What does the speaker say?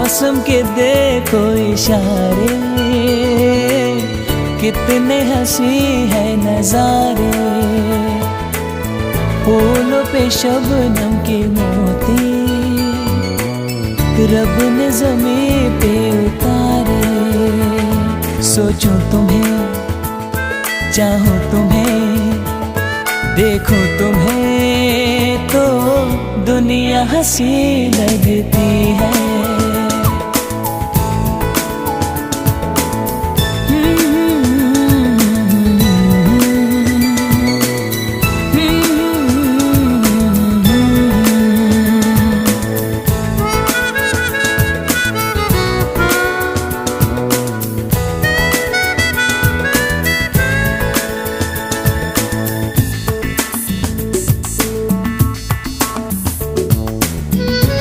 मौसम के देखो इशारे, कितने हंसी है नजारे। फूलों पे शबनम के मोती रब ने ज़मीं पे उतारे। सोचूं तुम्हें, चाहूं तुम्हें, देखो तुम्हें तो दुनिया हंसी लगती है।